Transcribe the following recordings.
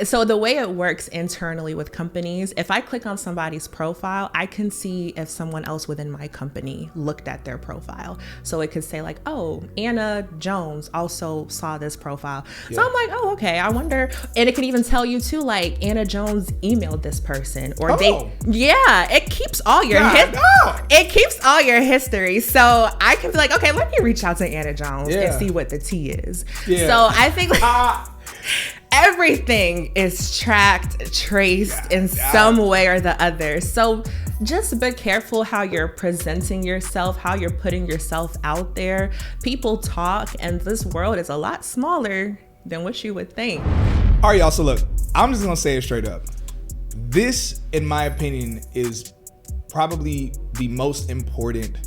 So the way it works internally with companies, if I click on somebody's profile, I can see if someone else within my company looked at their profile. So it could say like, oh, Anna Jones also saw this profile. Yeah. So I'm like, oh, okay, I wonder. And it can even tell you too, like Anna Jones emailed this person or it keeps all your it keeps all your history. So I can be like, okay, let me reach out to Anna Jones and see what the tea is. Yeah. So I think everything is tracked, traced in some way or the other. So just be careful how you're presenting yourself, how you're putting yourself out there. People talk, and this world is a lot smaller than what you would think. All right, y'all. So look, I'm just going to say it straight up. This, in my opinion, is probably the most important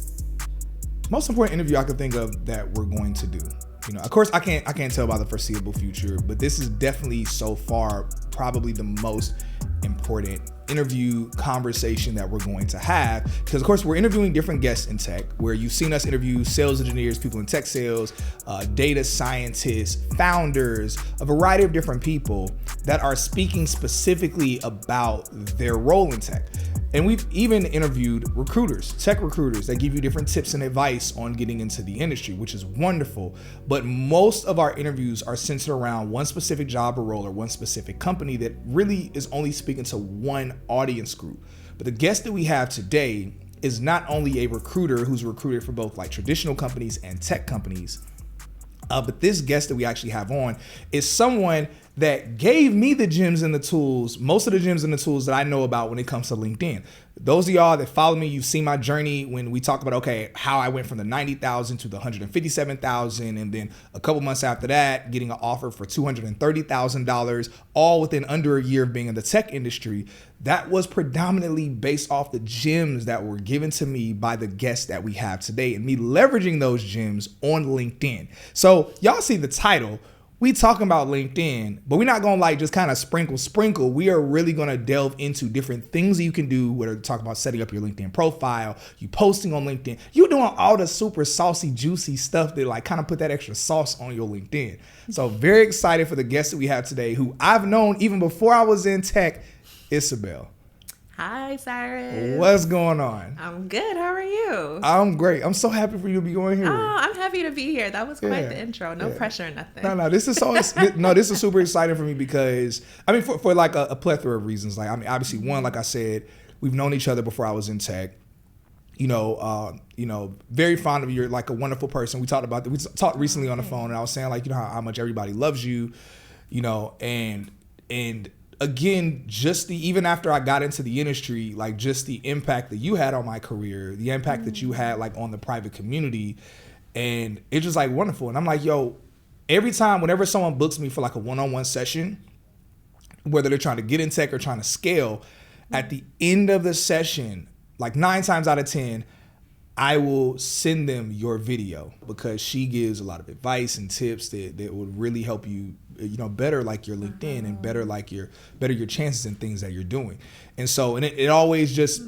interview I could think of that we're going to do. You know, of course, I can't tell about the foreseeable future, but this is definitely so far probably the most important interview conversation that we're going to have, because of course we're interviewing different guests in tech, where you've seen us interview sales engineers, people in tech sales, data scientists, founders, a variety of different people that are speaking specifically about their role in tech. And we've even interviewed recruiters, tech recruiters that give you different tips and advice on getting into the industry, which is wonderful. But most of our interviews are centered around one specific job or role or one specific company that really is only speaking to one audience group. But the guest that we have today is not only a recruiter who's recruited for both like traditional companies and tech companies, but this guest that we actually have on is someone that gave me the gems and the tools, most of the gems and the tools that I know about when it comes to LinkedIn. Those of y'all that follow me, you've seen my journey when we talk about, okay, how I went from the 90,000 to the 157,000. And then a couple months after that, getting an offer for $230,000, all within under a year of being in the tech industry. That was predominantly based off the gems that were given to me by the guests that we have today and me leveraging those gems on LinkedIn. So y'all see the title. We talking about LinkedIn, but we're not gonna like just kind of sprinkle. We are really gonna delve into different things that you can do, whether talk about setting up your LinkedIn profile, you posting on LinkedIn, you doing all the super saucy, juicy stuff that like kind of put that extra sauce on your LinkedIn. So very excited for the guest that we have today, who I've known even before I was in tech, Isobel. Hi, Cyrus. What's going on? I'm good. How are you? I'm great. I'm so happy for you to be going here. Oh, I'm happy to be here. That was quite the intro. No pressure or nothing. No, this is this is super exciting for me because, I mean, for like a plethora of reasons. Like, I mean, obviously, one, like I said, we've known each other before I was in tech. You know, very fond of you. You're like a wonderful person. We talked recently on the phone, and I was saying like, you know, how much everybody loves you, you know, and again, even after I got into the industry, like just the impact that you had on my career, the impact that you had like on the private community, and it's just like wonderful. And I'm like, yo, whenever someone books me for like a one-on-one session, whether they're trying to get in tech or trying to scale, at the end of the session, like 9 times out of 10, I will send them your video because she gives a lot of advice and tips that would really help you, you know, better like your LinkedIn and better your chances and things that you're doing. And so, and it always just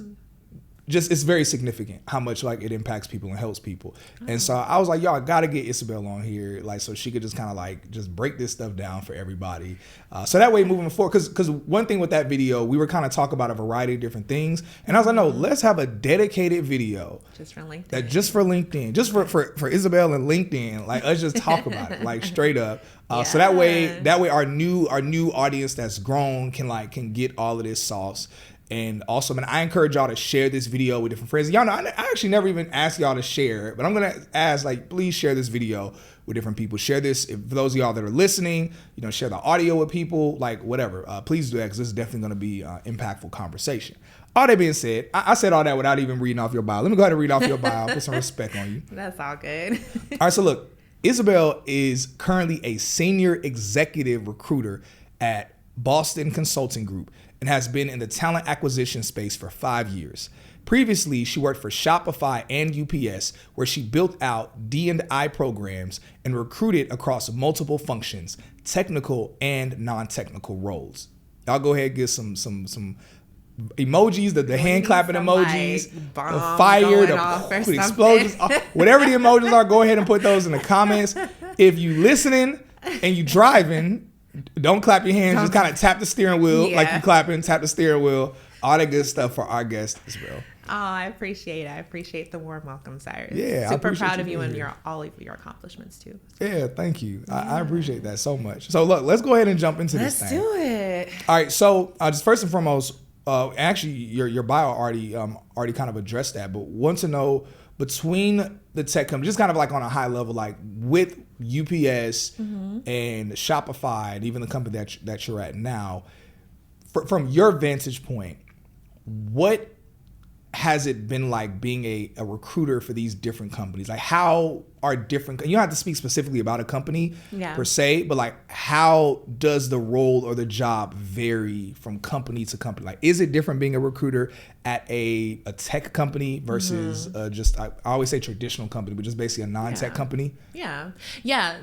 it's very significant how much like it impacts people and helps people. And so I was like, yo, I gotta get Isobel on here, like so she could just kind of like just break this stuff down for everybody. So that way moving forward, because one thing with that video, we were kind of talking about a variety of different things. And I was like, no, let's have a dedicated video. Just for LinkedIn. Just for Isobel and LinkedIn. Like let's just talk about it, like straight up. So that way our new audience that's grown can get all of this sauce. And also, man, I encourage y'all to share this video with different friends. Y'all know, I actually never even asked y'all to share it, but I'm going to ask, like, please share this video with different people. Share this, for those of y'all that are listening, you know, share the audio with people, like, whatever. Please do that, because this is definitely going to be an impactful conversation. All that being said, I said all that without even reading off your bio. Let me go ahead and read off your bio, put some respect on you. That's all good. All right, so look, Isobel is currently a senior executive recruiter at Boston Consulting Group and has been in the talent acquisition space for 5 years. Previously, she worked for Shopify and UPS, where she built out D&I programs and recruited across multiple functions, technical and non-technical roles. Y'all go ahead and get some emojis, the hand clapping emojis, like the fire, the explosions, whatever the emojis are, go ahead and put those in the comments. If you listening and you driving, Don't clap your hands. Just kind of tap the steering wheel like Yeah. you clapping. Tap the steering wheel. All that good stuff for our guests as well. Oh, I appreciate it. I appreciate the warm welcome, Cyrus. Yeah, I Super appreciate proud of you you and being here. all of your accomplishments too. Yeah, thank you. I appreciate that so much. So look, let's go ahead and jump into this thing. Let's do it. All right. So just first and foremost, actually, your bio already kind of addressed that, but want to know between the tech companies, just kind of like on a high level, like with UPS and Shopify, and even the company that you're at now, from your vantage point, what has it been like being a recruiter for these different companies? Like, how are different, you don't have to speak specifically about a company per se, but like, how does the role or the job vary from company to company? Like, is it different being a recruiter at a tech company versus just, I always say traditional company, but just basically a non-tech company? Yeah.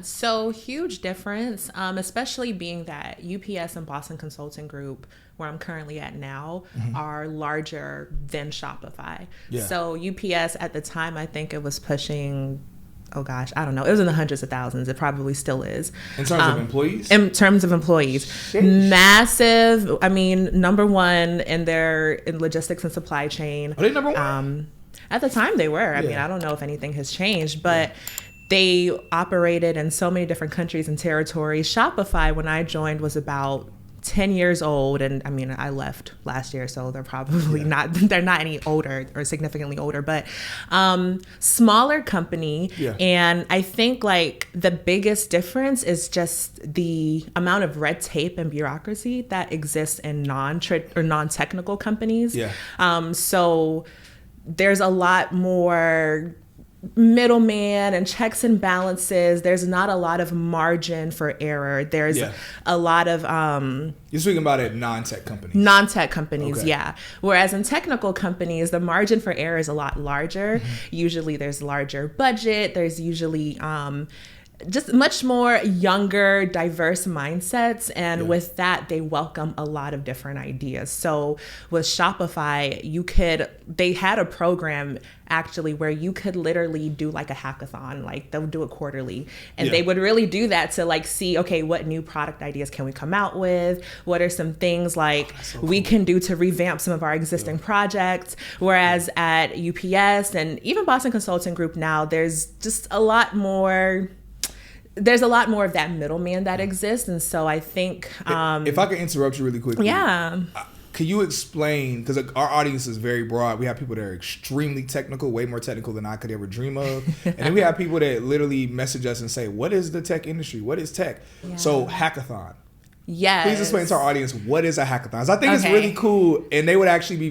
So huge difference, especially being that UPS and Boston Consulting Group, where I'm currently at now, are larger than Shopify. Yeah. So UPS at the time, I think it was pushing, oh gosh, I don't know. It was in the hundreds of thousands. It probably still is. In terms of employees? In terms of employees. Sheesh. Massive. I mean, number one in logistics and supply chain. Are they number one? At the time they were. I mean, I don't know if anything has changed, but they operated in so many different countries and territories. Shopify, when I joined, was about 10 years old, and I mean, I left last year, so they're probably they're not any older or significantly older, but smaller company. And I think like the biggest difference is just the amount of red tape and bureaucracy that exists in non-technical companies. So there's a lot more middleman and checks and balances. There's not a lot of margin for error. There's a lot of you're speaking about it non-tech companies. Okay. Whereas in technical companies, the margin for error is a lot larger. Usually there's larger budget. There's usually just much more younger, diverse mindsets. And with that, they welcome a lot of different ideas. So with Shopify, they had a program actually where you could literally do like a hackathon, like they'll do it quarterly. And they would really do that to like see, okay, what new product ideas can we come out with? What are some things like we can do to revamp some of our existing projects? Whereas at UPS and even Boston Consulting Group now, there's just a lot more of that middleman that exists. And so I think if I could interrupt you really quickly, can you explain, because our audience is very broad. We have people that are extremely technical, way more technical than I could ever dream of, and then we have people that literally message us and say, what is the tech industry? What is tech? So hackathon. Yes. Please explain to our audience, what is a hackathon? So I think it's really cool, and they would actually be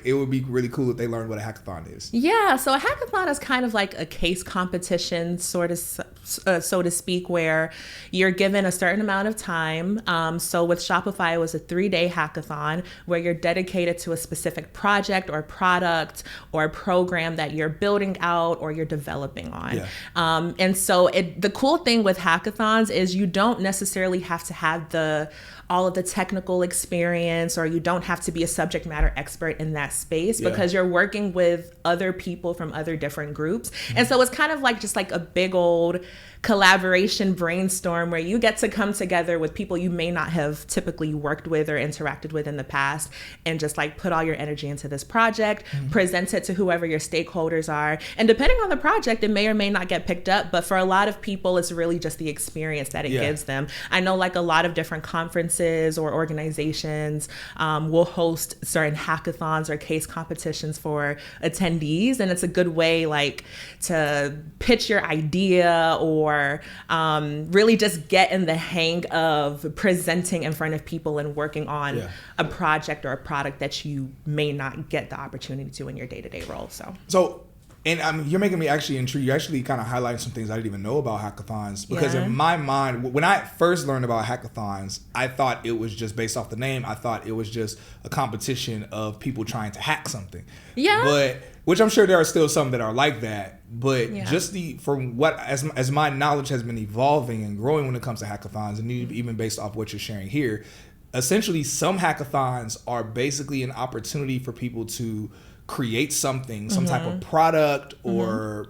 it would be really cool if they learned what a hackathon is. Yeah, so a hackathon is kind of like a case competition, sort of, so to speak, where you're given a certain amount of time. So with Shopify, it was a 3-day hackathon where you're dedicated to a specific project or product or program that you're building out or you're developing on. And so the cool thing with hackathons is you don't necessarily have to have all of the technical experience, or you don't have to be a subject matter expert in that space because you're working with other people from other different groups. And so it's kind of like just like a big old collaboration brainstorm where you get to come together with people you may not have typically worked with or interacted with in the past, and just like put all your energy into this project, present it to whoever your stakeholders are. And depending on the project, it may or may not get picked up, but for a lot of people, it's really just the experience that it gives them. I know like a lot of different conferences or organizations will host certain hackathons or case competitions for attendees, and it's a good way like to pitch your idea or really just get in the hang of presenting in front of people and working on a project or a product that you may not get the opportunity to in your day-to-day role. So and you're making me actually intrigued. You actually kind of highlighted some things I didn't even know about hackathons, because in my mind, when I first learned about hackathons, I thought it was just based off the name. I thought it was just a competition of people trying to hack something. But which I'm sure there are still some that are like that. But just from what as my knowledge has been evolving and growing when it comes to hackathons, and even based off what you're sharing here, essentially some hackathons are basically an opportunity for people to create something, some type of product or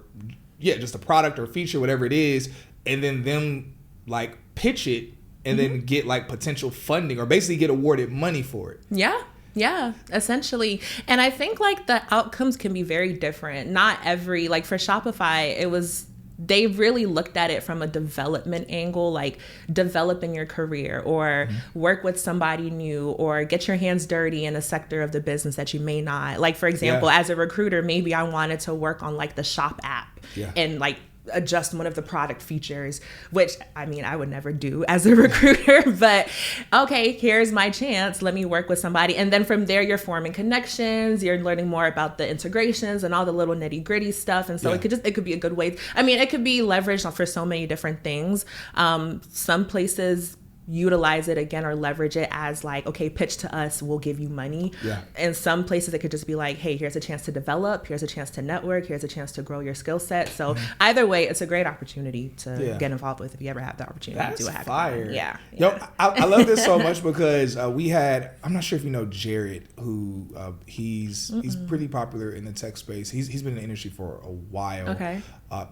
just a product or feature, whatever it is, and then them like pitch it and then get like potential funding or basically get awarded money for it. Yeah, essentially. And I think like the outcomes can be very different. Not every, like for Shopify, they really looked at it from a development angle, like developing your career or work with somebody new or get your hands dirty in a sector of the business that you may not. Like, for example, as a recruiter, maybe I wanted to work on like the Shop app and like adjust one of the product features, which I mean, I would never do as a recruiter, but okay, here's my chance. Let me work with somebody. And then from there, you're forming connections. You're learning more about the integrations and all the little nitty gritty stuff. And so it could be a good way. I mean, it could be leveraged for so many different things. Some places utilize it again or leverage it as like, okay, pitch to us, we'll give you money. In some places it could just be like, hey, here's a chance to develop, here's a chance to network, here's a chance to grow your skill set. So either way, it's a great opportunity to get involved with if you ever have the opportunity to do a hackathon. Fire. Yo, I love this so much because we had, I'm not sure if you know Jared, who he's pretty popular in the tech space. He's been in the industry for a while.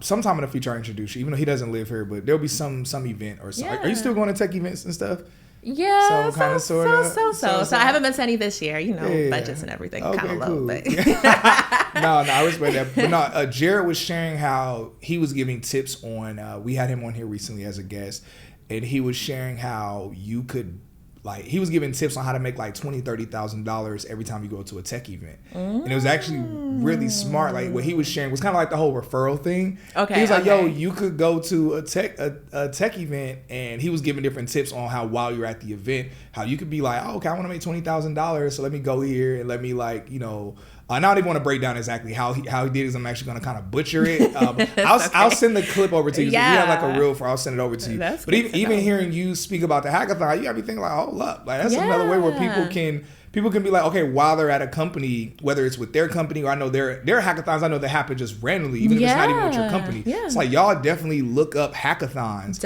Sometime in the future I'll introduce you, even though he doesn't live here, but there'll be some event or something. Are you still going to tech events and stuff? Yeah, so I haven't been to any this year, budgets and everything kind of low, but no, I respect that. But no, Jared was sharing how he was giving tips on, we had him on here recently as a guest, and he was sharing how you could, like, he was giving tips on how to make like $20,000-$30,000 every time you go to a tech event. And it was actually really smart. Like what he was sharing was kind of like the whole referral thing. He was like, yo, you could go to a tech event, and he was giving different tips on how while you're at the event, how you could be like, oh, okay, I want to make $20,000, so let me go here and let me like, I don't even want to break down exactly how he did it. I'm actually going to kind of butcher it. I'll send the clip over to you. So if you have like a reel for, I'll send it over to you. But even hearing you speak about the hackathon, you got me thinking like, hold up, like that's another way where people can be like, okay, while they're at a company, whether it's with their company or I know there are hackathons I know that happen just randomly, even if it's not even with your company. It's like y'all definitely look up hackathons,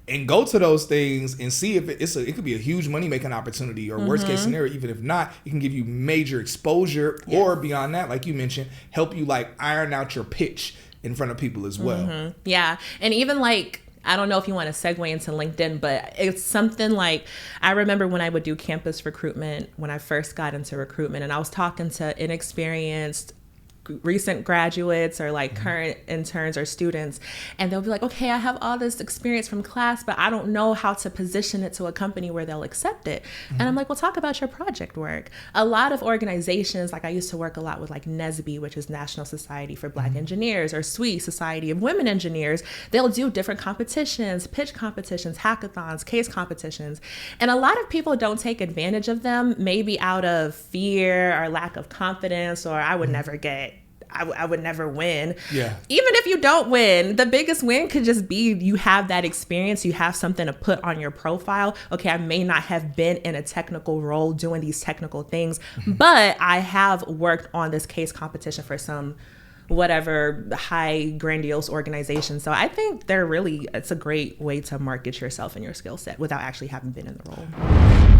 and go to those things and see if it could be a huge money making opportunity, or worst case scenario, even if not, it can give you major exposure, or beyond that, like you mentioned, help you like iron out your pitch in front of people as well. Yeah, and even like, I don't know if you want to segue into LinkedIn, but it's something like, I remember when I would do campus recruitment when I first got into recruitment, and I was talking to inexperienced recent graduates or like current interns or students, and they'll be like, okay, I have all this experience from class, but I don't know how to position it to a company where they'll accept it. And I'm like, well, talk about your project work. A lot of organizations, like I used to work a lot with like NSBE, which is National Society for Black Engineers, or SWE, Society of Women Engineers. They'll do different competitions, pitch competitions, hackathons, case competitions. And a lot of people don't take advantage of them, maybe out of fear or lack of confidence, or I would never win. Even if you don't win, the biggest win could just be you have that experience, you have something to put on your profile. Okay, I may not have been in a technical role doing these technical things, but I have worked on this case competition for some whatever high grandiose organization. So I think it's a great way to market yourself and your skill set without actually having been in the role.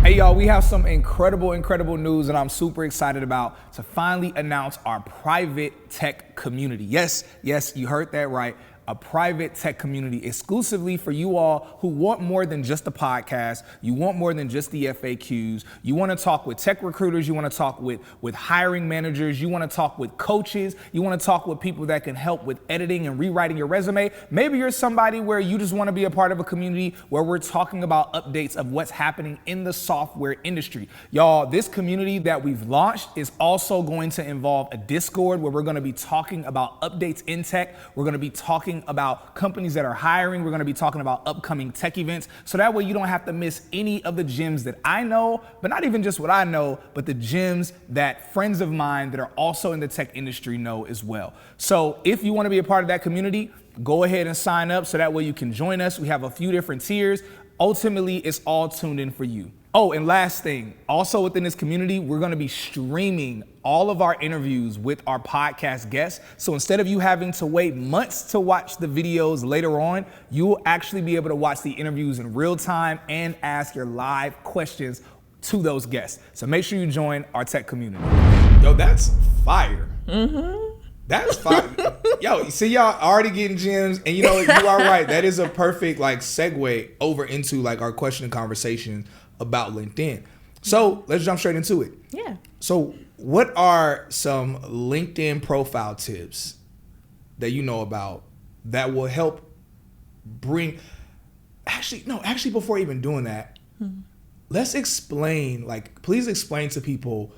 Hey y'all, we have some incredible news that I'm super excited about to finally announce our private tech community. Yes, you heard that right. A private tech community exclusively for you all who want more than just the podcast. You want more than just the FAQs. You want to talk with tech recruiters. You want to talk with hiring managers. You want to talk with coaches. You want to talk with people that can help with editing and rewriting your resume. Maybe you're somebody where you just want to be a part of a community where we're talking about updates of what's happening in the software industry. Y'all, this community that we've launched is also going to involve a Discord where we're going to be talking about updates in tech. We're going to be talking about companies that are hiring. We're going to be talking about upcoming tech events. So that way you don't have to miss any of the gems that I know, but not even just what I know, but the gems that friends of mine that are also in the tech industry know as well. So if you want to be a part of that community, go ahead and sign up so that way you can join us. We have a few different tiers. Ultimately, it's all tuned in for you. Oh, and last thing, also within this community, we're going to be streaming all of our interviews with our podcast guests. So instead of you having to wait months to watch the videos later on, you will actually be able to watch the interviews in real time and ask your live questions to those guests. So make sure you join our tech community. Yo, that's fire. That's fine. Yo, see, y'all already getting gems, and you are right. That is a perfect like segue over into like our question and conversation about LinkedIn. So let's jump straight into it. Yeah. So what are some LinkedIn profile tips that you know about that will help bring? Actually, before even doing that, let's explain. Like, please explain to people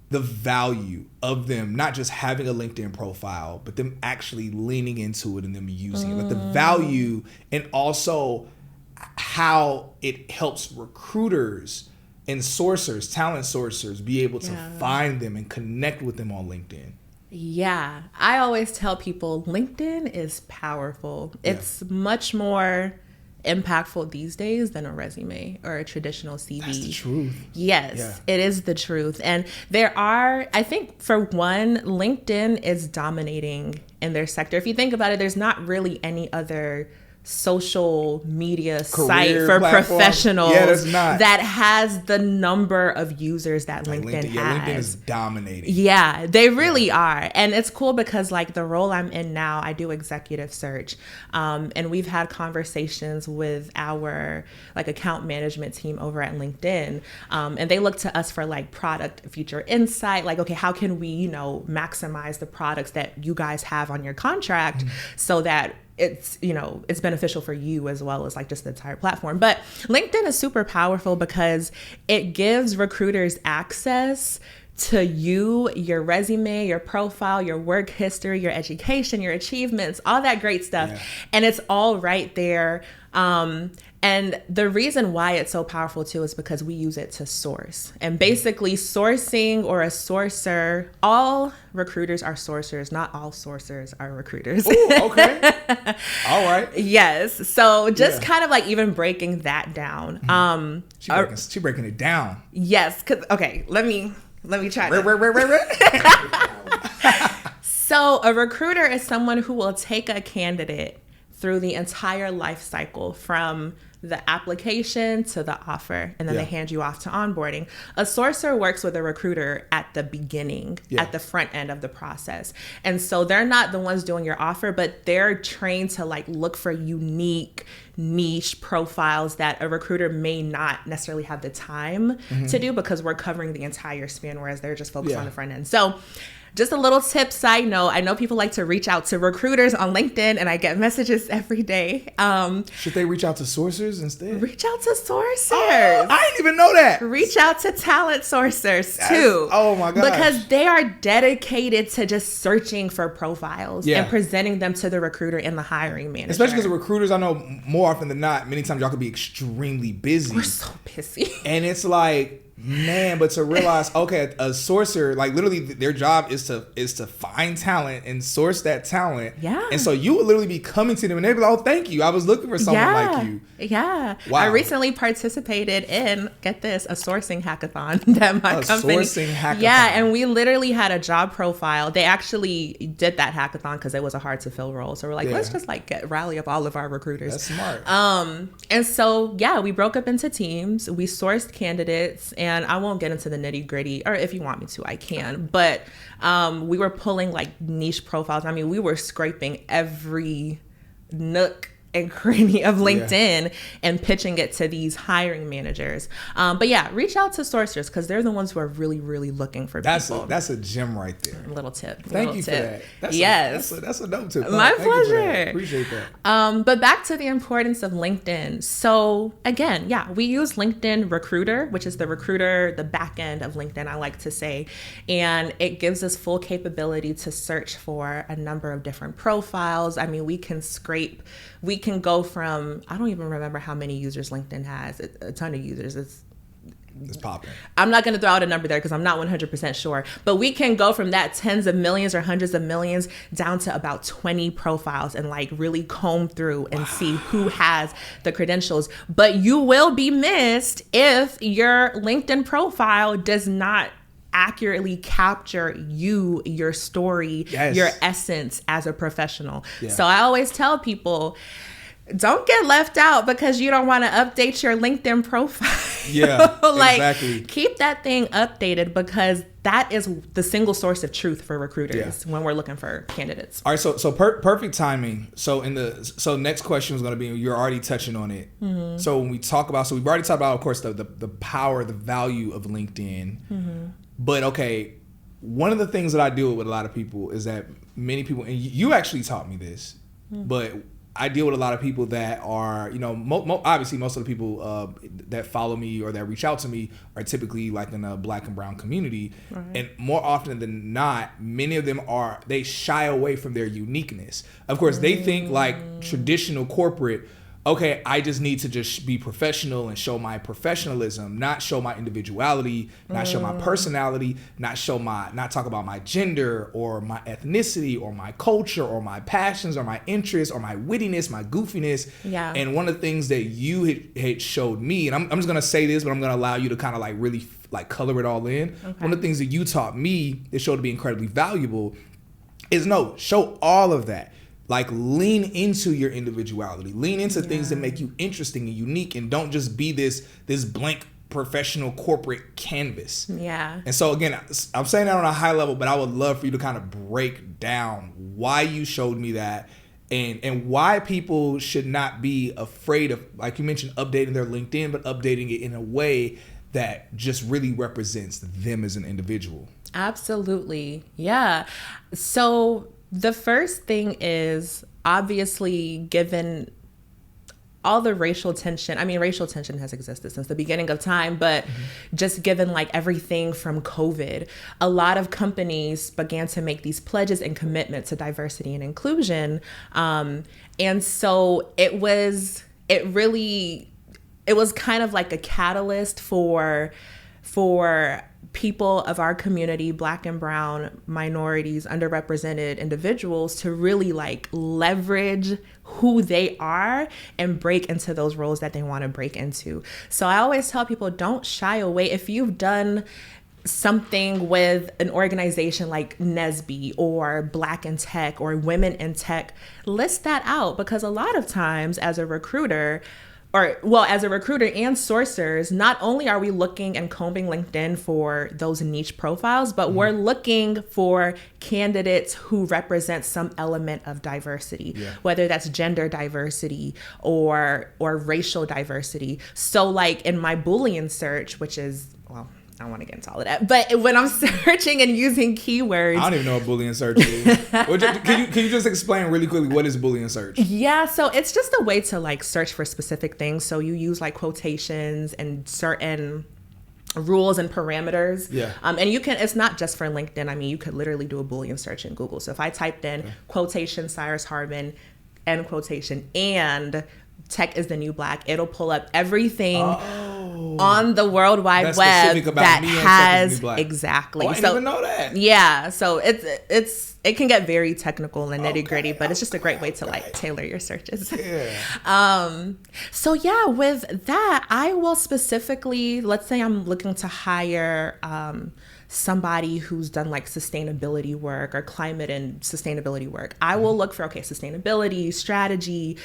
the value of them not just having a LinkedIn profile, but them actually leaning into it and them using it. Like the value, and also how it helps recruiters and sourcers, talent sourcers, be able to find them and connect with them on LinkedIn. Yeah. I always tell people LinkedIn is powerful. It's much more impactful these days than a resume or a traditional CV. That's the truth. Yes, it is the truth. And I think for one, LinkedIn is dominating in their sector. If you think about it, there's not really any other social media site for platform. Professionals that has the number of users that LinkedIn has. LinkedIn is dominating. Yeah, they really are. And it's cool because like the role I'm in now, I do executive search. And we've had conversations with our like account management team over at LinkedIn. And they look to us for like product feature insight. Like, okay, how can we, maximize the products that you guys have on your contract so that it's beneficial for you as well as like just the entire platform. But LinkedIn is super powerful because it gives recruiters access to you, your resume, your profile, your work history, your education, your achievements, all that great stuff. Yeah. And it's all right there. And the reason why it's so powerful too is because we use it to source. And basically sourcing or a sourcer, all recruiters are sourcers, not all sourcers are recruiters. Ooh, okay. All right. Yes. So just kind of like even breaking that down. She breaking it down. Yes. Okay, let me try. So a recruiter is someone who will take a candidate through the entire life cycle from the application to the offer, and then they hand you off to onboarding. A sourcer works with a recruiter at the beginning, at the front end of the process. And so they're not the ones doing your offer, but they're trained to like look for unique niche profiles that a recruiter may not necessarily have the time to do because we're covering the entire span, whereas they're just focused on the front end. So just a little tip, side note, I know people like to reach out to recruiters on LinkedIn, and I get messages every day. Should they reach out to sourcers instead? Reach out to sourcers. Oh, I didn't even know that. Reach out to talent sourcers too. Oh my gosh. Because they are dedicated to just searching for profiles and presenting them to the recruiter and the hiring manager. Especially because the recruiters, I know more often than not, many times y'all could be extremely busy. We're so busy. And it's like, man, but to realize, okay, a sourcer, like literally their job is to find talent and source that talent. Yeah. And so you would literally be coming to them and they'd be like, oh, thank you. I was looking for someone like you. Yeah. Wow. I recently participated in, get this, a sourcing hackathon that my company. Sourcing hackathon. Yeah. And we literally had a job profile. They actually did that hackathon because it was a hard to fill role. So we're like, let's just like rally up all of our recruiters. That's smart. And so, we broke up into teams. We sourced candidates, and I won't get into the nitty gritty, or if you want me to, I can. But we were pulling like niche profiles. I mean, we were scraping every nook and cranny of LinkedIn and pitching it to these hiring managers. But reach out to sourcers because they're the ones who are really, really looking for people. That's a gem right there. A little tip. Thank you for that. That's a dope tip. My pleasure. Appreciate that. But back to the importance of LinkedIn. So again, we use LinkedIn Recruiter, which is the recruiter, the back end of LinkedIn, I like to say. And it gives us full capability to search for a number of different profiles. I mean, we can go from, I don't even remember how many users LinkedIn has, a ton of users. It's popping. I'm not going to throw out a number there because I'm not 100% sure, but we can go from that tens of millions or hundreds of millions down to about 20 profiles and like really comb through and see who has the credentials. But you will be missed if your LinkedIn profile does not accurately capture you, your story, your essence as a professional. So I always tell people, don't get left out because you don't want to update your LinkedIn profile. Yeah, like, exactly. Keep that thing updated because that is the single source of truth for recruiters when we're looking for candidates. All right, so perfect timing. So next question is going to be, you're already touching on it. Mm-hmm. So when we talk about, we've already talked about, of course, the power, the value of LinkedIn. Mm-hmm. But okay, one of the things that I deal with a lot of people is that many people, and you actually taught me this, but I deal with a lot of people that are, obviously most of the people that follow me or that reach out to me are typically like in a Black and brown community. Right. And more often than not, many of them they shy away from their uniqueness. Of course, they think like traditional corporate, okay, I just need to just be professional and show my professionalism, not show my individuality, not show my personality, not talk about my gender or my ethnicity or my culture or my passions or my interests or my wittiness, my goofiness. Yeah. And one of the things that you had showed me, and I'm just going to say this, but I'm going to allow you to kind of like really like color it all in. Okay. One of the things that you taught me that showed to be incredibly valuable is show all of that. Like, lean into your individuality, lean into things that make you interesting and unique, and don't just be this blank professional corporate canvas. Yeah. And so again, I'm saying that on a high level, but I would love for you to kind of break down why you showed me that and why people should not be afraid of, like you mentioned, updating their LinkedIn, but updating it in a way that just really represents them as an individual. Absolutely. Yeah. So the first thing is, obviously, given all the racial tension, racial tension has existed since the beginning of time, but just given like everything from COVID, a lot of companies began to make these pledges and commitments to diversity and inclusion. And so it was kind of like a catalyst for people of our community, Black and brown, minorities, underrepresented individuals, to really like leverage who they are and break into those roles that they want to break into. So I always tell people, don't shy away. If you've done something with an organization like NSBE or Black in Tech or Women in Tech, list that out, because a lot of times as a recruiter and sourcers, not only are we looking and combing LinkedIn for those niche profiles, but we're looking for candidates who represent some element of diversity, whether that's gender diversity or racial diversity. So like in my Boolean search, which is, well, I don't want to get into all of that, but when I'm searching and using keywords, I don't even know what Boolean search is. Can you just explain really quickly what is Boolean search? Yeah, so it's just a way to like search for specific things. So you use like quotations and certain rules and parameters. Yeah. And you can, it's not just for LinkedIn. You could literally do a Boolean search in Google. So if I typed in quotation Cyrus Harbin, end quotation, and tech is the new black, it'll pull up everything on the World Wide Web that has exactly. I didn't even know that. Yeah, so it can get very technical and nitty gritty, but it's just a great way to like tailor your searches. Yeah. So yeah, with that, I will specifically, let's say I'm looking to hire somebody who's done like sustainability work or climate and sustainability work. I will look for, sustainability, strategy,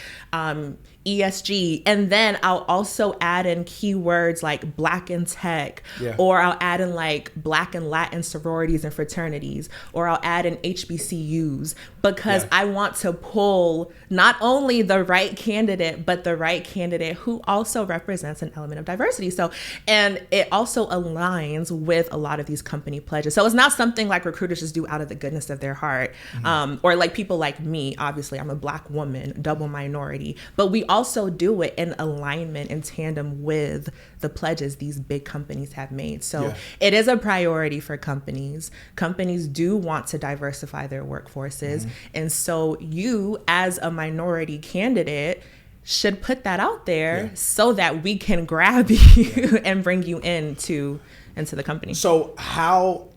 ESG, and then I'll also add in keywords like Black in Tech, or I'll add in like Black and Latin sororities and fraternities, or I'll add in HBCUs, because I want to pull not only the right candidate, but the right candidate who also represents an element of diversity. So, and it also aligns with a lot of these company pledges. So it's not something like recruiters just do out of the goodness of their heart, or like people like me. Obviously, I'm a Black woman, double minority, but we also do it in alignment, in tandem with the pledges these big companies have made. So it is a priority for companies. Companies do want to diversify their workforces. And so you, as a minority candidate, should put that out there so that we can grab you and bring you into the company. So let's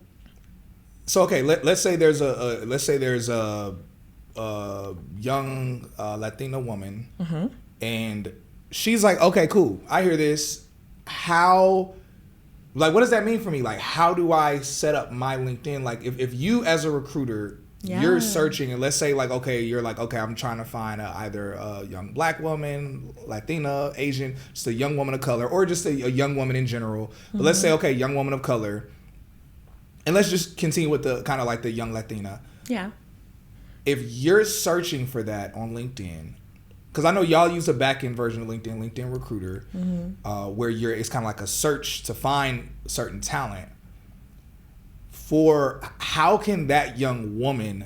say there's a young Latina woman, and she's like, okay, cool, I hear this. What does that mean for me? Like, how do I set up my LinkedIn? Like, if you as a recruiter you're searching, and let's say like, okay, you're like, okay, I'm trying to find either a young black woman, Latina, Asian, just a young woman of color, or just a young woman in general. But let's say, okay, young woman of color, and let's just continue with the kind of like the young Latina. Yeah. If you're searching for that on LinkedIn, because I know y'all use a back-end version of LinkedIn Recruiter, where it's kind of like a search to find certain talent. For how can that young woman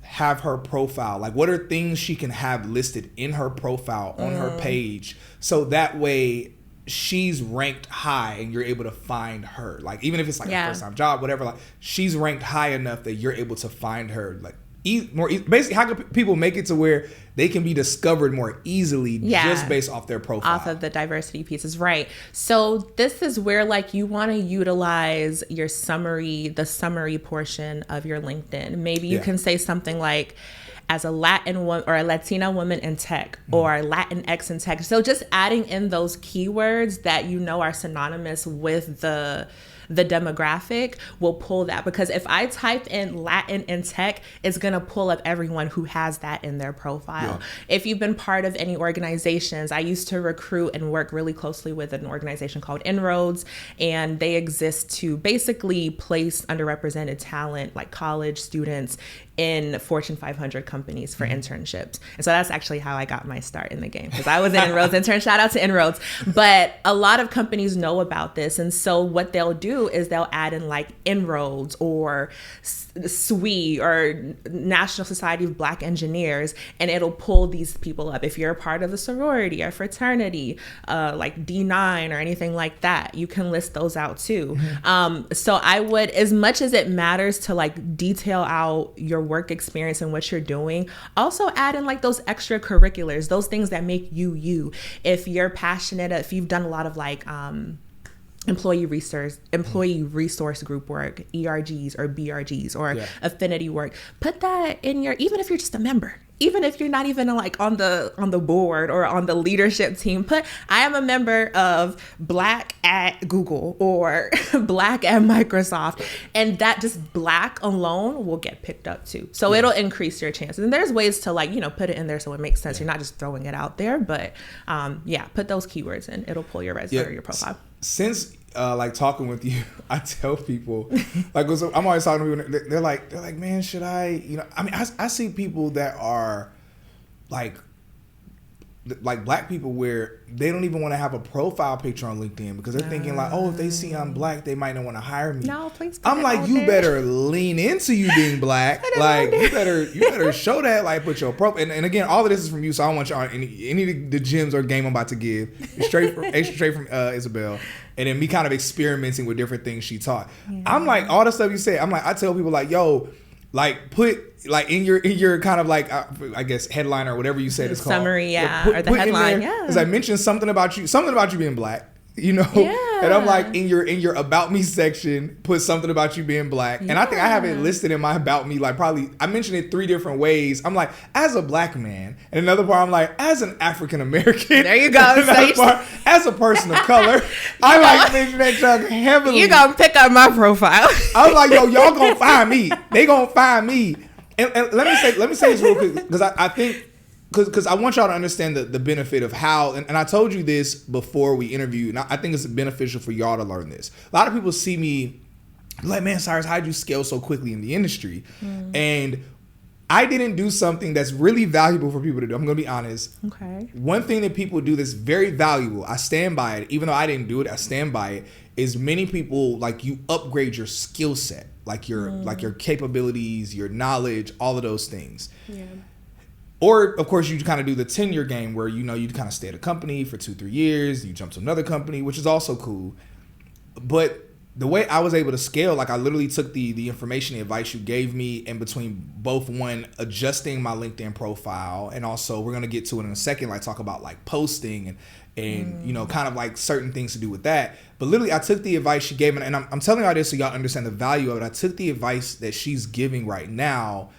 have her profile? Like, what are things she can have listed in her profile on her page, so that way she's ranked high and you're able to find her? Like, even if it's like a first-time job, whatever, like she's ranked high enough that you're able to find her. Like, basically, how can people make it to where they can be discovered more easily just based off their profile, off of the diversity pieces, right? So this is where like you want to utilize your the summary portion of your LinkedIn. Maybe you can say something like, as a Latin woman or a Latina woman in tech, or Latinx in tech. So just adding in those keywords that you know are synonymous with the demographic will pull that, because if I type in Latin in tech, it's going to pull up everyone who has that in their profile. If you've been part of any organizations, I used to recruit and work really closely with an organization called Inroads, and they exist to basically place underrepresented talent like college students in Fortune 500 companies for internships. And so that's actually how I got my start in the game, because I was an Inroads intern. Shout out to Inroads. But a lot of companies know about this. And so what they'll do is they'll add in like Inroads or SWE or National Society of Black Engineers, and it'll pull these people up. If you're a part of a sorority or fraternity, like D9 or anything like that, you can list those out too. So I would, as much as it matters to like detail out your work experience and what you're doing, also add in like those extracurriculars, those things that make you. If you're passionate, if you've done a lot of like employee resource group work, ERGs or BRGs or affinity work, put that in your, even if you're just a member, even if you're not even like on the board or on the leadership team, put, I am a member of Black at Google or Black at Microsoft, and that just Black alone will get picked up too. So it'll increase your chances. And there's ways to like, put it in there so it makes sense. You're not just throwing it out there, but put those keywords in. It'll pull your resume or your profile. Since like talking with you, I tell people, like, I'm always talking to people, they're like, man, should I, I mean, I see people that are like Black people where they don't even want to have a profile picture on LinkedIn because they're thinking like, oh, if they see I'm Black, they might not want to hire me. No, please. I'm like, you better lean into you being Black. Like, you better show that, like, put your profile. And again, all of this is from you, so I don't want y'all any of the gems or game I'm about to give. It's straight from Isobel. And then me kind of experimenting with different things she taught. I'm like, all the stuff you said, I'm like, I tell people like, yo, like, put like in your kind of like I guess headline or whatever you said it's called. Summary, or the headline, because I mentioned something about you being Black. And I'm like, in your about me section, put something about you being Black. And I think I have it listed in my about me, like probably I mentioned it 3 different ways. I'm like, as a Black man, and another part I'm like, as an African American. There you go. Another part, as a person of color. I like mention that junk heavily. You gonna pick up my profile. I was like, yo, y'all gonna find me. They gonna find me. And let me say this real quick, because I think because I want y'all to understand the benefit of how, and I told you this before we interviewed, and I think it's beneficial for y'all to learn this. A lot of people see me like, man, Cyrus, how'd you scale so quickly in the industry? And I didn't do something that's really valuable for people to do. I'm going to be honest. Okay. One thing that people do that's very valuable, I stand by it, even though I didn't do it, I stand by it, is many people, like, you upgrade your skill set, like your capabilities, your knowledge, all of those things. Yeah. Or, of course, you kind of do the tenure game where, you kind of stay at a company for 2-3 years, you jump to another company, which is also cool. But the way I was able to scale, like, I literally took the information, the advice you gave me, in between both, one, adjusting my LinkedIn profile, and also, we're going to get to it in a second, like, talk about, like, posting and kind of, like, certain things to do with that. But literally, I took the advice she gave me, and I'm telling y'all this so y'all understand the value of it. I took the advice that she's giving right now,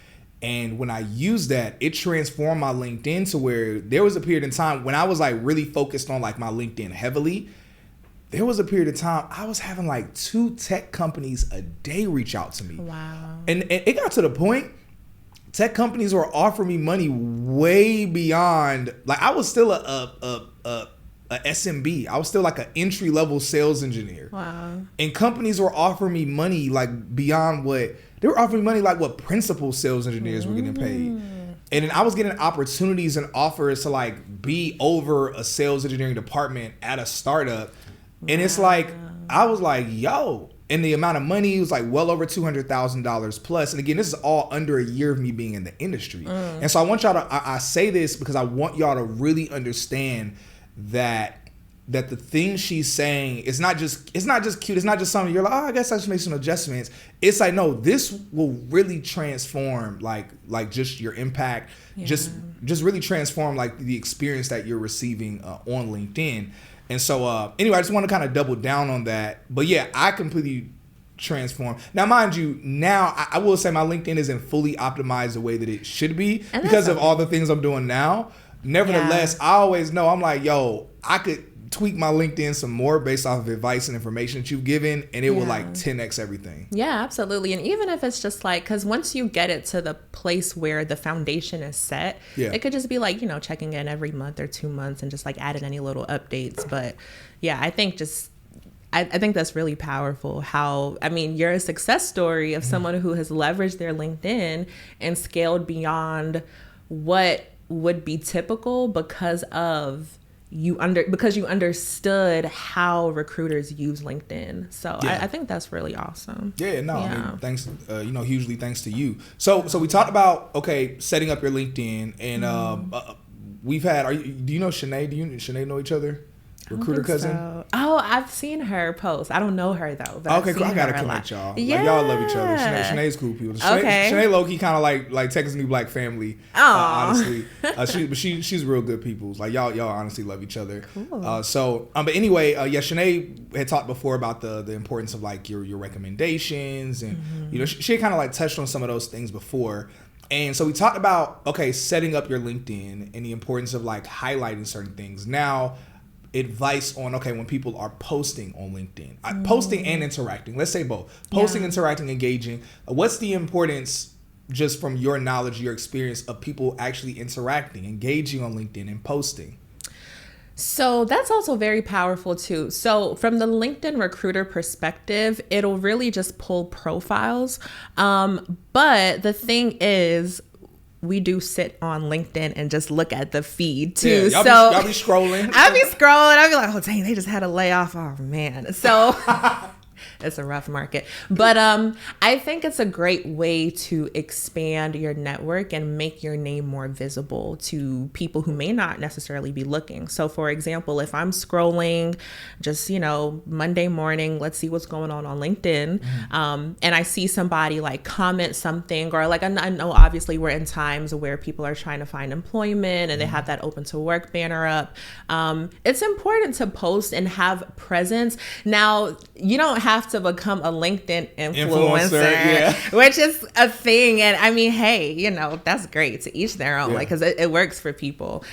and when I used that, it transformed my LinkedIn to where there was a period in time when I was, like, really focused on, like, my LinkedIn heavily. There was a period of time I was having like 2 tech companies a day reach out to me. Wow. And it got to the point tech companies were offering me money way beyond, like I was still a SMB. I was still like an entry level sales engineer. Wow. And companies were offering me money like beyond what they were offering me money like what principal sales engineers were getting paid. And then I was getting opportunities and offers to like be over a sales engineering department at a startup. And it's like, I was like, yo, and the amount of money was like well over $200,000 plus. And again, this is all under a year of me being in the industry. And so I want y'all to, I say this because I want y'all to really understand that the thing she's saying is not just cute. It's not just something you're like, oh, I guess I should make some adjustments. It's like, no, this will really transform like just your impact, just really transform like the experience that you're receiving on LinkedIn. And so anyway, I just want to kind of double down on that. But yeah, I completely transformed. Now, mind you, now I will say my LinkedIn isn't fully optimized the way that it should be because of all the things I'm doing now. Nevertheless, I always know I'm like, yo, I could tweak my LinkedIn some more based off of advice and information that you've given, and it will like 10x everything. Yeah, absolutely. And even if it's just like, because once you get it to the place where the foundation is set, it could just be like, you know, checking in every month or 2 months and just like adding any little updates. But yeah, I think I think that's really powerful how, I mean, you're a success story of someone who has leveraged their LinkedIn and scaled beyond what would be typical because you understood how recruiters use LinkedIn. So I think that's really awesome. I mean, thanks, hugely thanks to you. So we talked about, setting up your LinkedIn, and we've had, do you know Shanae? Do you and Shanae know each other? Recruiter cousin? So. Oh, I've seen her post. I don't know her though. But okay, cool. I gotta connect y'all. Yeah. Like, y'all love each other. Shanae's cool people. Shanae low-key kind of like Texas New Black family. Honestly, she's real good people. Like y'all honestly love each other. Cool. But anyway, Shanae had talked before about the importance of like your recommendations, and you know she kind of like touched on some of those things before. And so we talked about setting up your LinkedIn and the importance of like highlighting certain things. Now, advice on when people are posting on LinkedIn, posting and interacting, let's say both, posting, interacting, engaging, what's the importance, just from your knowledge, your experience, of people actually interacting, engaging on LinkedIn and posting? So that's also very powerful too. So from the LinkedIn recruiter perspective, it'll really just pull profiles, but the thing is, we do sit on LinkedIn and just look at the feed too. Yeah, y'all be scrolling. I'll be scrolling. I'll be like, oh dang, they just had a layoff. Oh man. So it's a rough market. But I think it's a great way to expand your network and make your name more visible to people who may not necessarily be looking. So for example, if I'm scrolling just, Monday morning, let's see what's going on LinkedIn. And I see somebody like comment something, or like, I know obviously we're in times where people are trying to find employment and they have that open to work banner up. It's important to post and have presence. Now, you don't have to become a LinkedIn influencer, which is a thing. And I mean, hey, that's great, to each their own, because it works for people.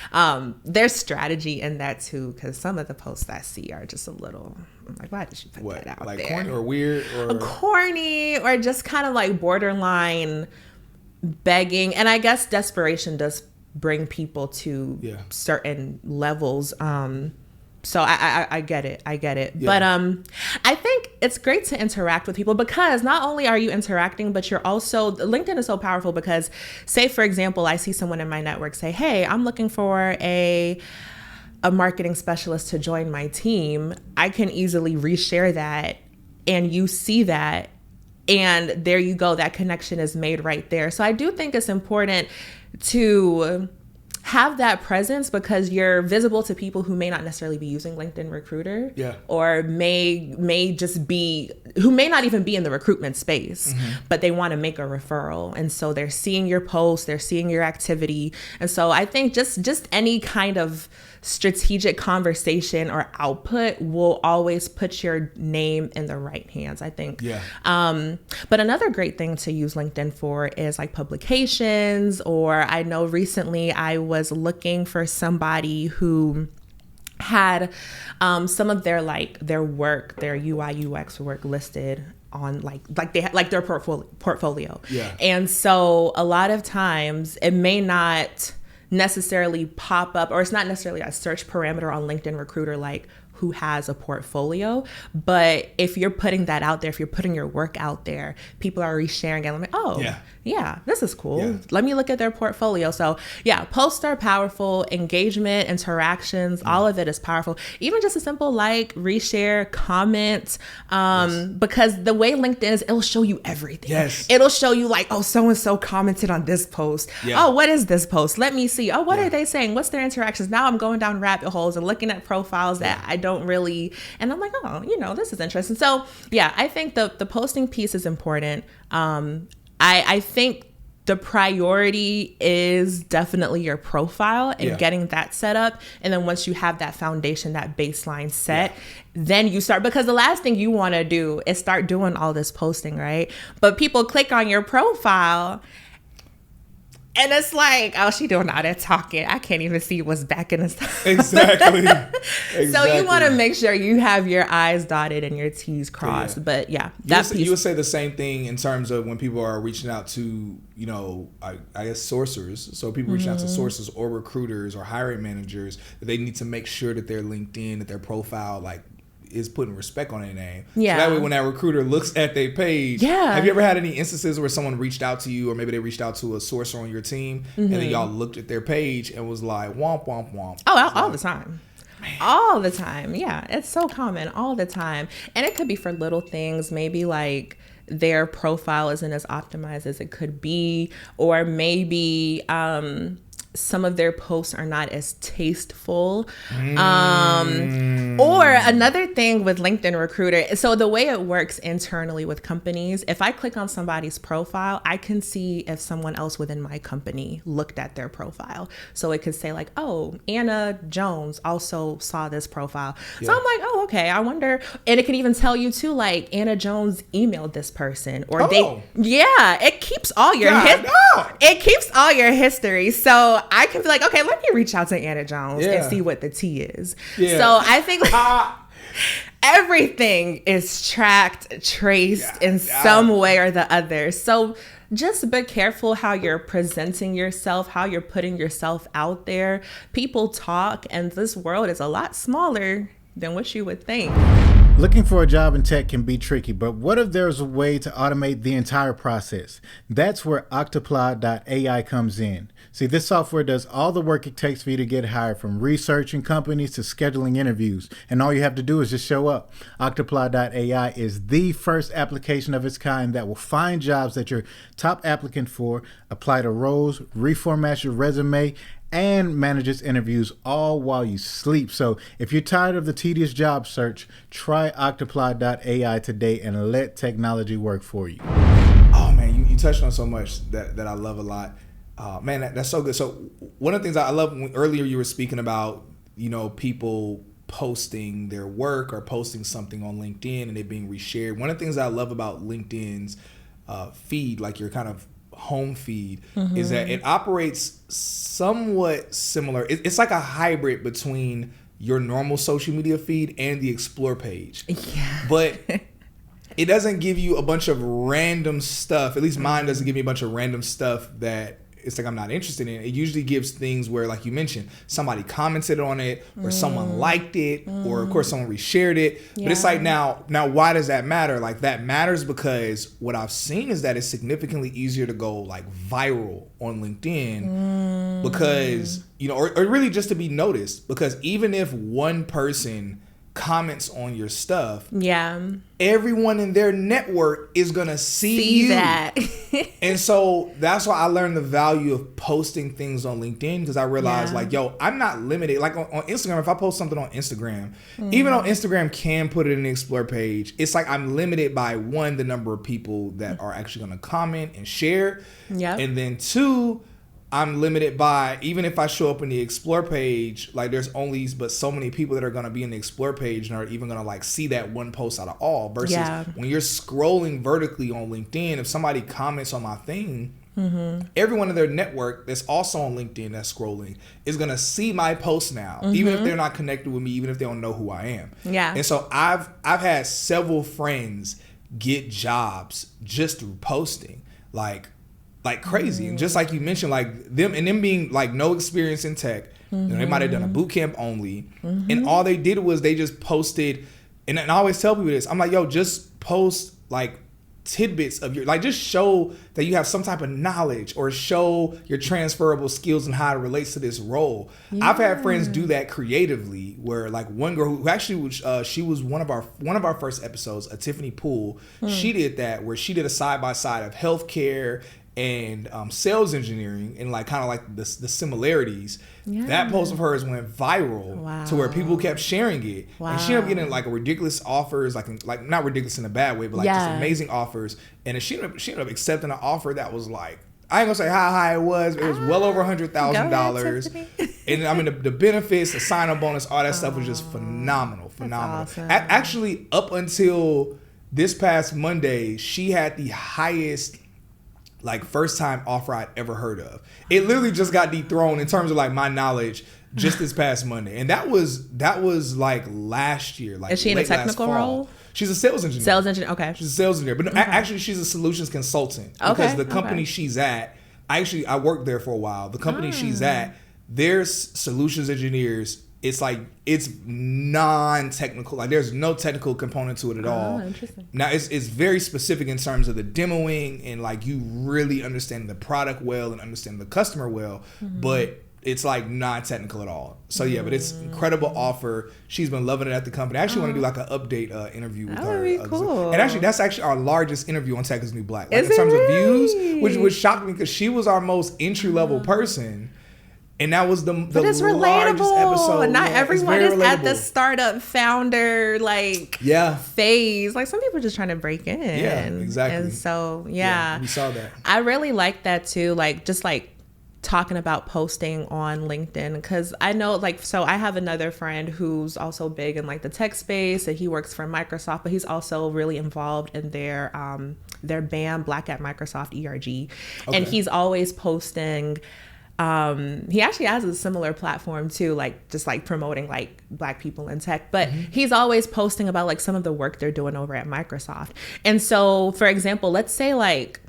There's strategy in that too, because some of the posts I see are just a little, I'm like, why did you put that out like there? Corny or weird? Or corny, or just kind of like borderline begging. And I guess desperation does bring people to certain levels. So I get it. Yeah. But I think it's great to interact with people, because not only are you interacting, but you're also, LinkedIn is so powerful because, say, for example, I see someone in my network say, hey, I'm looking for a marketing specialist to join my team. I can easily reshare that, and you see that, and there you go. That connection is made right there. So I do think it's important to have that presence, because you're visible to people who may not necessarily be using LinkedIn Recruiter, or may just be, who may not even be in the recruitment space, but they want to make a referral. And so they're seeing your posts, they're seeing your activity. And so I think just any kind of strategic conversation or output will always put your name in the right hands, I think. But another great thing to use LinkedIn for is like publications, or I know recently I was looking for somebody who had some of their work, their UI UX work listed on like they had like their portfolio. Yeah. And so a lot of times it may not necessarily pop up, or it's not necessarily a search parameter on LinkedIn Recruiter like who has a portfolio, but if you're putting that out there, if you're putting your work out there, people are resharing it. I'm like, oh yeah, this is cool. Yeah. Let me look at their portfolio. So yeah, posts are powerful. Engagement, interactions, all of it is powerful. Even just a simple like, reshare, comment, because the way LinkedIn is, it'll show you everything. Yes. It'll show you like, oh, so-and-so commented on this post. Yeah. Oh, what is this post? Let me see. Oh, what are they saying? What's their interactions? Now I'm going down rabbit holes and looking at profiles that I don't really, and I'm like, oh, this is interesting. So yeah, I think the posting piece is important. I think the priority is definitely your profile and getting that set up. And then once you have that foundation, that baseline set, then you start, because the last thing you want to do is start doing all this posting, right? But people click on your profile and it's like, oh, she doing all that talking. I can't even see what's back in the stuff. Exactly. So you want to make sure you have your I's dotted and your T's crossed. But yeah, you would say the same thing in terms of when people are reaching out to, I guess sourcers. So people reaching out to sources or recruiters or hiring managers, they need to make sure that their LinkedIn, that their profile, like, is putting respect on their name. Yeah. So that way when that recruiter looks at their page, have you ever had any instances where someone reached out to you, or maybe they reached out to a sourcer on your team and then y'all looked at their page and was like, womp, womp, womp? Oh, all the time. Man. All the time. Yeah. It's so common all the time. And it could be for little things, maybe like their profile isn't as optimized as it could be, or maybe, some of their posts are not as tasteful. Or another thing with LinkedIn Recruiter, so the way it works internally with companies, if I click on somebody's profile, I can see if someone else within my company looked at their profile. So it could say like, oh, Anna Jones also saw this profile. So I'm like, oh, okay, I wonder. And it can even tell you too, like, Anna Jones emailed this person, or it keeps all your it keeps all your history. So I can be like, okay, let me reach out to Anna Jones and see what the tea is. Yeah. So I think everything is tracked, traced in some way or the other. So just be careful how you're presenting yourself, how you're putting yourself out there. People talk, and this world is a lot smaller than what you would think. Looking for a job in tech can be tricky, but what if there's a way to automate the entire process? That's where Octoply.ai comes in. See, this software does all the work it takes for you to get hired, from researching companies to scheduling interviews, and all you have to do is just show up. Octoply.ai is the first application of its kind that will find jobs that you're top applicant for, apply to roles, reformat your resume, and manages interviews all while you sleep. So if you're tired of the tedious job search, try Octoply.ai today and let technology work for you. Oh man, you touched on so much that I love a lot. Man, that's so good. So one of the things I love, earlier you were speaking about, people posting their work or posting something on LinkedIn and it being reshared. One of the things I love about LinkedIn's feed, like your kind of home feed, is that it operates somewhat similar. It's like a hybrid between your normal social media feed and the explore page. Yeah. But it doesn't give you a bunch of random stuff. At least mine doesn't give me a bunch of random stuff that it's like I'm not interested in. It usually gives things where, like you mentioned, somebody commented on it, or someone liked it, or of course someone reshared it. Yeah. But it's like, now why does that matter? Like, that matters because what I've seen is that it's significantly easier to go like viral on LinkedIn because, or really just to be noticed, because even if one person comments on your stuff, everyone in their network is gonna see you. That. And so that's why I learned the value of posting things on LinkedIn, because I realized like, I'm not limited. Like on Instagram, if I post something on Instagram, even though Instagram can put it in the explore page, it's like I'm limited by, one, the number of people that are actually gonna comment and share, and then two, I'm limited by, even if I show up in the explore page, like there's only but so many people that are going to be in the explore page and are even going to like see that one post out of all, versus when you're scrolling vertically on LinkedIn, if somebody comments on my thing, everyone in their network that's also on LinkedIn that's scrolling is going to see my post now, even if they're not connected with me, even if they don't know who I am. Yeah. And so I've had several friends get jobs just through posting, like crazy. And just like you mentioned, like them being like no experience in tech, you know, they might have done a boot camp only, and all they did was they just posted. And I always tell people this, I'm like, yo, just post like tidbits of your, like, just show that you have some type of knowledge or show your transferable skills and how it relates to this role. I've had friends do that creatively, where like one girl who actually was, she was one of our first episodes, Tiffany Poole, she did that, where she did a side-by-side of healthcare and sales engineering, and like kind of like the similarities. That post of hers went viral to where people kept sharing it, and she ended up getting like ridiculous offers, like not ridiculous in a bad way, but like just amazing offers. And she ended up accepting an offer that was like, I ain't gonna say how high it was. It was well over $100,000, and I mean the benefits, the sign-on bonus, all that stuff was just phenomenal. Awesome. Actually, up until this past Monday, she had the highest like first time offer I'd ever heard of. It literally just got dethroned in terms of like my knowledge just this past Monday. And that was like last year. Like, is she in a technical role? She's a sales engineer. Sales engineer, okay. She's a sales engineer. But no, actually she's a solutions consultant. Because the company she's at, I worked there for a while. The company she's at, their solutions engineers, it's like, it's non-technical. Like there's no technical component to it at all. Interesting. Now it's very specific in terms of the demoing and like you really understand the product well and understand the customer well, but it's like non-technical at all. So yeah, but it's incredible offer. She's been loving it at the company. I actually want to do like an update interview with her. That would be cool. And actually, that's actually our largest interview on Tech is New Black. Like Is in terms it of really? views, which shocked me because she was our most entry-level person. And that was the largest episode. Not everyone is at the relatable. Startup founder phase. Like some people are just trying to break in. Yeah, exactly. And so we saw that. I really like that too. Like just like talking about posting on LinkedIn, because I know like, so I have another friend who's also big in like the tech space, and he works for Microsoft, but he's also really involved in their BAM, Black at Microsoft ERG. And he's always posting. He actually has a similar platform too, like just like promoting like Black people in tech, but he's always posting about like some of the work they're doing over at Microsoft. And so, for example, let's say like,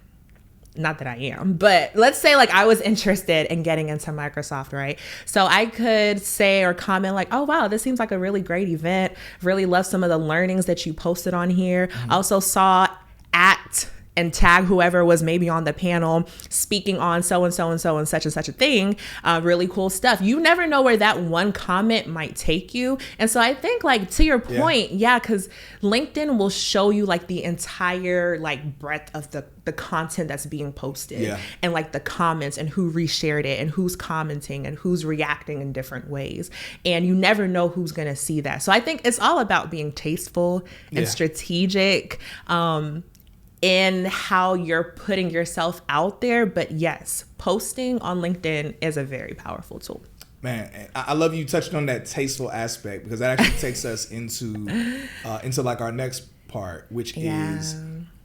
not that I am, but let's say like I was interested in getting into Microsoft, right? So I could say or comment like, oh, wow, this seems like a really great event. Really love some of the learnings that you posted on here. Also saw and tag whoever was maybe on the panel speaking on so and so and so and such a thing. Really cool stuff. You never know where that one comment might take you. And so I think like to your point, because LinkedIn will show you like the entire like breadth of the content that's being posted and like the comments and who reshared it and who's commenting and who's reacting in different ways. And you never know who's going to see that. So I think it's all about being tasteful and strategic. In how you're putting yourself out there. But yes, posting on LinkedIn is a very powerful tool. Man, I love you touching on that tasteful aspect, because that actually takes us into like our next part, which is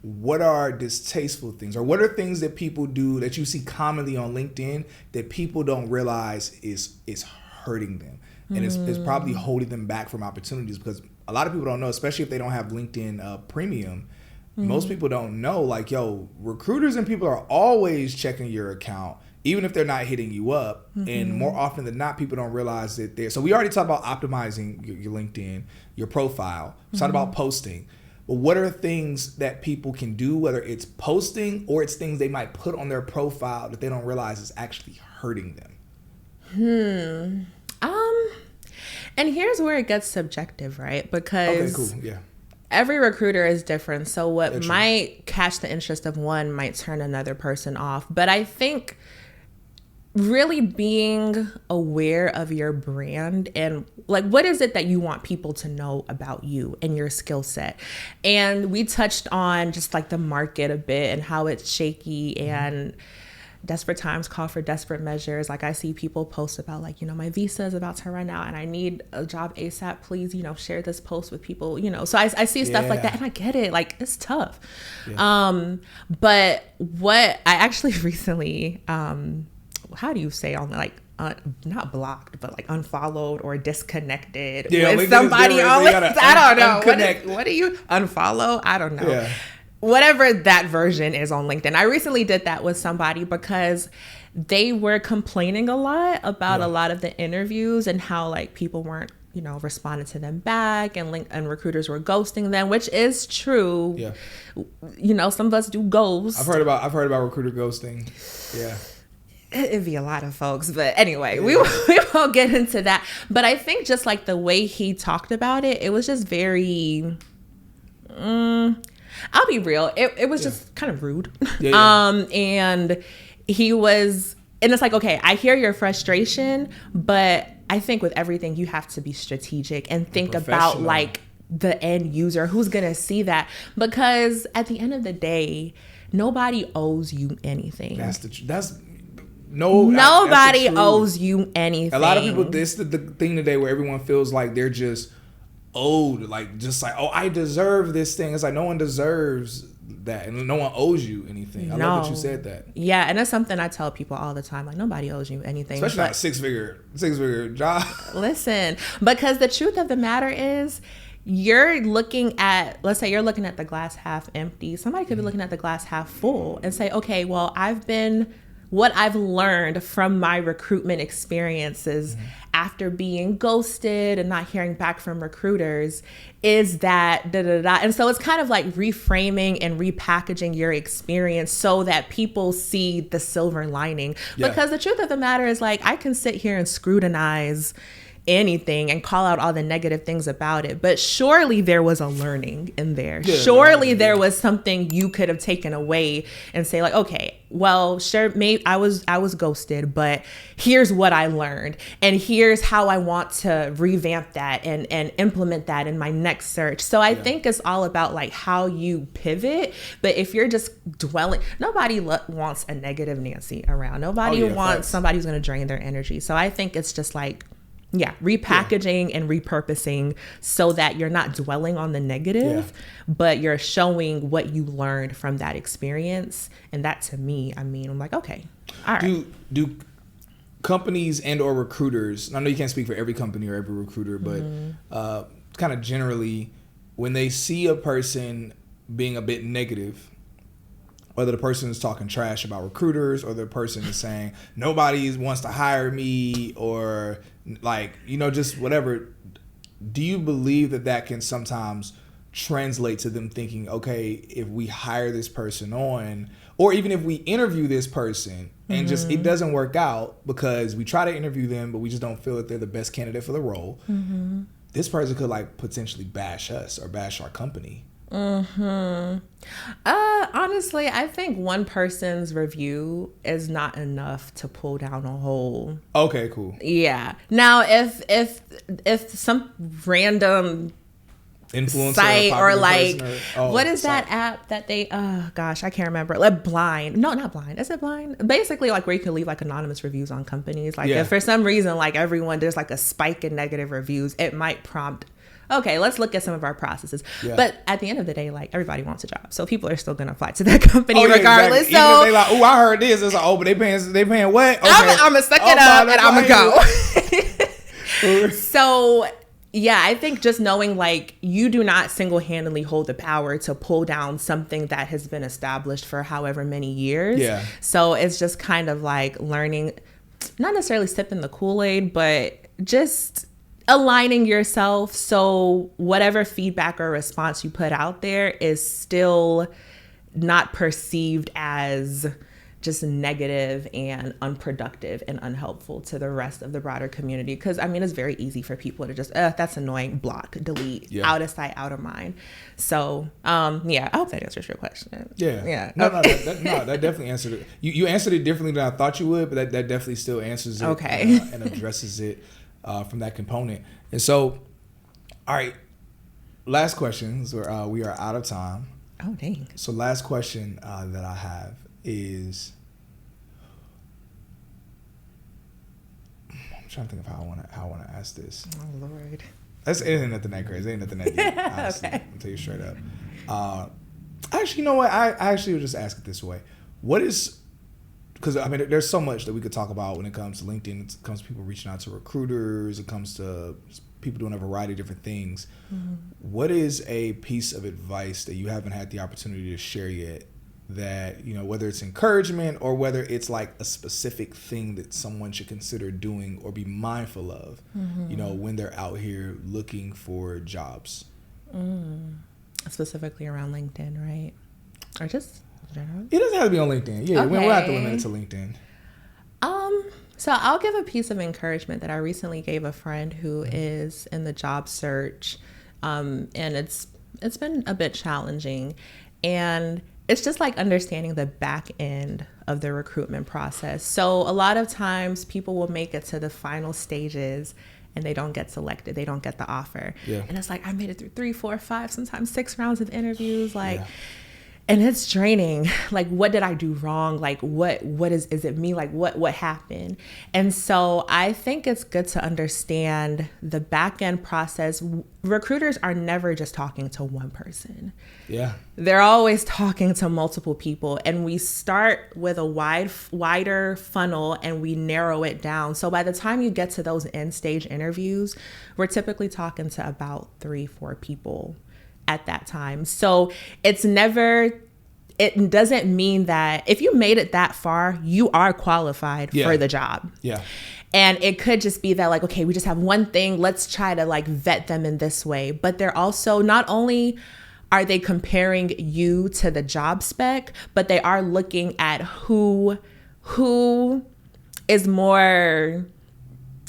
what are distasteful things, or what are things that people do that you see commonly on LinkedIn that people don't realize is hurting them, and it's probably holding them back from opportunities, because a lot of people don't know, especially if they don't have LinkedIn Premium. Most people don't know, like, yo, recruiters and people are always checking your account, even if they're not hitting you up. And more often than not, people don't realize that they're... So we already talked about optimizing your LinkedIn, your profile. We talked about posting. But what are things that people can do, whether it's posting or it's things they might put on their profile that they don't realize is actually hurting them? And here's where it gets subjective, right? Because... Okay, cool, yeah. Every recruiter is different. So what might catch the interest of one might turn another person off. But I think really being aware of your brand and like, what is it that you want people to know about you and your skill set? And we touched on just like the market a bit and how it's shaky and desperate times call for desperate measures. Like I see people post about like, my visa is about to run out and I need a job ASAP. Please, share this post with people, So I see stuff like that and I get it. Like it's tough. Yeah. But what I actually recently, how do you say on like, not blocked, but like unfollowed or disconnected with somebody on I don't know. What do you unfollow? I don't know. Yeah. Whatever that version is on LinkedIn. I recently did that with somebody because they were complaining a lot about a lot of the interviews and how like people weren't, responding to them back and recruiters were ghosting them, which is true. Yeah. Some of us do ghost. I've heard about recruiter ghosting. Yeah. It'd be a lot of folks, but anyway, we won't get into that. But I think just like the way he talked about it, it was just very, I'll be real. It was just kind of rude. And he was, and it's like, okay, I hear your frustration, but I think with everything you have to be strategic and think about like the end user who's going to see that, because at the end of the day, nobody owes you anything. Nobody owes you anything. A lot of people, this is the thing today where everyone feels like they're just owed, like oh, I deserve this thing. It's like no one deserves that, and no one owes you anything. I love that you said that. Yeah, and that's something I tell people all the time. Like nobody owes you anything, especially not a six-figure job. Listen, because the truth of the matter is, you're looking at, let's say you're looking at the glass half empty. Somebody could be looking at the glass half full and say, okay, well, what I've learned from my recruitment experiences after being ghosted and not hearing back from recruiters is that da-da-da. And so it's kind of like reframing and repackaging your experience so that people see the silver lining. Yeah. Because the truth of the matter is, like, I can sit here and scrutinize anything and call out all the negative things about it, but surely there was a learning in there. Surely there was something you could have taken away and say like, okay, well, sure, maybe I was ghosted, but here's what I learned and here's how I want to revamp that and implement that in my next search. So I think it's all about like how you pivot. But if you're just dwelling, nobody wants a negative Nancy around. Nobody wants somebody who's going to drain their energy. So I think it's just like, repackaging and repurposing so that you're not dwelling on the negative, but you're showing what you learned from that experience. And that to me, I'm like, okay, all right. Do companies and or recruiters, I know you can't speak for every company or every recruiter, but kind of generally, when they see a person being a bit negative, whether the person is talking trash about recruiters or the person is saying nobody wants to hire me or like, just whatever. Do you believe that can sometimes translate to them thinking, okay, if we hire this person on, or even if we interview this person and just it doesn't work out because we try to interview them, but we just don't feel that they're the best candidate for the role, this person could like potentially bash us or bash our company? Honestly, I think one person's review is not enough to pull down a whole. Okay, cool. Yeah. Now, if some random influencer site or like what is that app that they I can't remember, like Blind, no, not Blind, is it Blind, basically like where you can leave like anonymous reviews on companies, like if for some reason like there's like a spike in negative reviews, it might prompt, okay, let's look at some of our processes. But at the end of the day, like everybody wants a job, so people are still gonna apply to that company regardless. Exactly. So even if they like, oh, I heard this, it's like, oh, but they paying what? Okay. I'm gonna suck it up and I'm gonna go. So yeah, I think just knowing like you do not single-handedly hold the power to pull down something that has been established for however many years. Yeah. So it's just kind of like learning, not necessarily sipping the Kool-Aid, but just aligning yourself so whatever feedback or response you put out there is still not perceived as just negative and unproductive and unhelpful to the rest of the broader community. Because it's very easy for people to just that's annoying, block, delete, out of sight, out of mind. So I hope that answers your question. No, that definitely answered it. You answered it differently than I thought you would, but that definitely still answers it. Okay. And addresses it from that component. And so, all right, last questions. We are out of time. Oh, dang. So last question that I have is, trying to think of how I want to ask this. Oh Lord. It ain't nothing that crazy. It ain't nothing that deep. Honestly, Okay. I'll tell you straight up. Actually, you know what? I actually would just ask it this way. What is, because I mean, there's so much that we could talk about when it comes to LinkedIn. It comes to people reaching out to recruiters. It comes to people doing a variety of different things. Mm-hmm. What is a piece of advice that you haven't had the opportunity to share yet that, you know, whether it's encouragement or whether it's like a specific thing that someone should consider doing or be mindful of, mm-hmm. you know, when they're out here looking for jobs? Specifically around LinkedIn, right? Or just general? It doesn't have to be on LinkedIn. Yeah, okay. We'll have to limit it to LinkedIn. So I'll give a piece of encouragement that I recently gave a friend who is in the job search, and it's been a bit challenging, and it's just like understanding the back end of the recruitment process. So a lot of times people will make it to the final stages and they don't get selected. They don't get the offer. Yeah. And it's like, I made it through 3, 4, 5, sometimes 6 rounds of interviews. Like, yeah. And it's draining. Like, what did I do wrong? Like, what is it me? Like, what happened? And so I think it's good to understand the back end process. Recruiters are never just talking to one person. Yeah. They're always talking to multiple people. And we start with a wider funnel and we narrow it down. So by the time you get to those end stage interviews, we're typically talking to about 3, 4 people at that time. So it doesn't mean that if you made it that far, you are qualified for the job. Yeah. And it could just be that like, okay, we just have one thing. Let's try to like vet them in this way. But they're also, not only are they comparing you to the job spec, but they are looking at who is more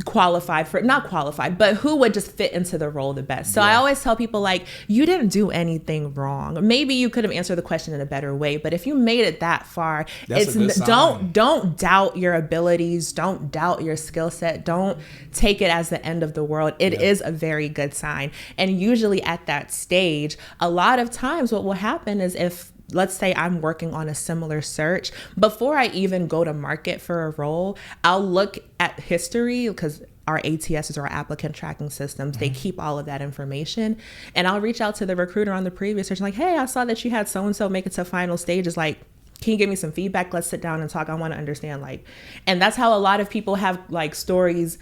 qualified for, not qualified, but who would just fit into the role the best. So I always tell people, like, you didn't do anything wrong. Maybe you could have answered the question in a better way, but if you made it that far, don't doubt your abilities, don't doubt your skill set, don't take it as the end of the world. It is a very good sign. And usually at that stage, a lot of times what will happen is, if let's say I'm working on a similar search, before I even go to market for a role, I'll look at history, because our ATSs, or our applicant tracking systems, they keep all of that information. And I'll reach out to the recruiter on the previous search, like, hey, I saw that you had so-and-so make it to final stages. Like, can you give me some feedback? Let's sit down and talk. I want to understand, like, and that's how a lot of people have like stories.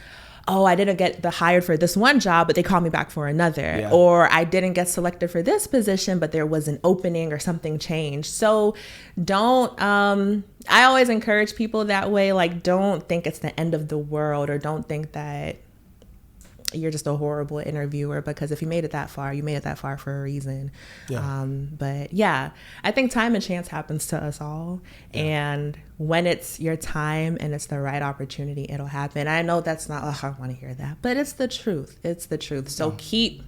Oh, I didn't get hired for this one job, but they called me back for another. Yeah. Or I didn't get selected for this position, but there was an opening or something changed. So I always encourage people that way. Like, don't think it's the end of the world, or don't think that you're just a horrible interviewer, because if you made it that far, you made it that far for a reason. Yeah. But yeah, I think time and chance happens to us all. Yeah. And when it's your time and it's the right opportunity, it'll happen. I know that's not, I want to hear that, but it's the truth. It's the truth. So keep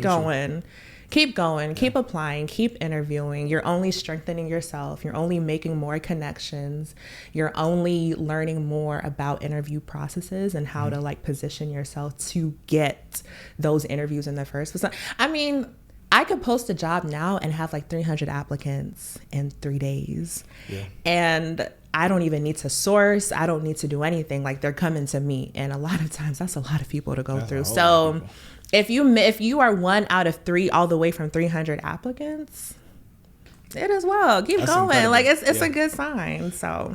going. True. Keep going, keep applying, keep interviewing. You're only strengthening yourself. You're only making more connections. You're only learning more about interview processes and how to like position yourself to get those interviews in the first place. I mean, I could post a job now and have like 300 applicants in 3 days. Yeah. And I don't even need to source. I don't need to do anything. Like, they're coming to me. And a lot of times that's a lot of people to go through. So if you are 1 out of 3 all the way from 300 applicants, it as well. Keep going. Incredible. Like, it's a good sign. So